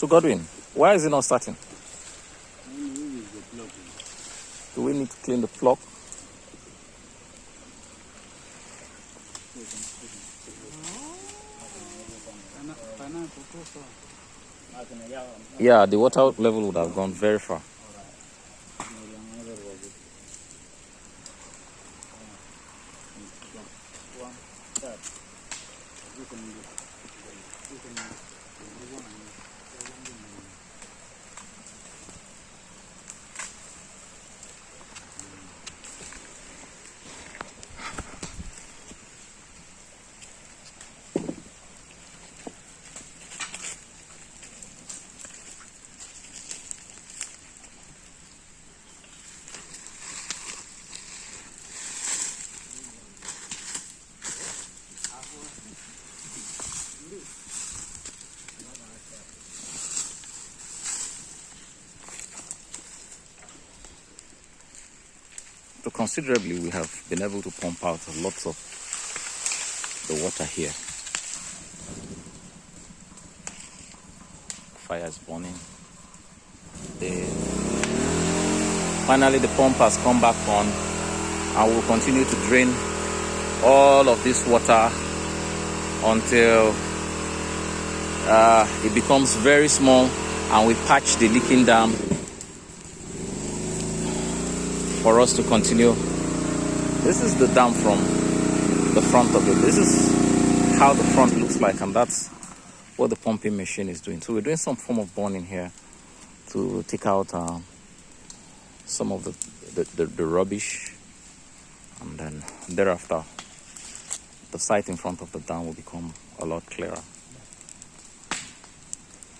So Godwin, why is it not starting? Do we need to clean the plug? Yeah, the water level would have gone very far. So considerably, we have been able to pump out lots of the water here. Fire is burning. Finally, the pump has come back on, and we'll continue to drain all of this water until it becomes very small, and we patch the leaking dam for us to continue. This is the dam from the front of it. This is how the front looks like, and that's what the pumping machine is doing. So we're doing some form of burning here to take out some of the rubbish, and then thereafter the site in front of the dam will become a lot clearer.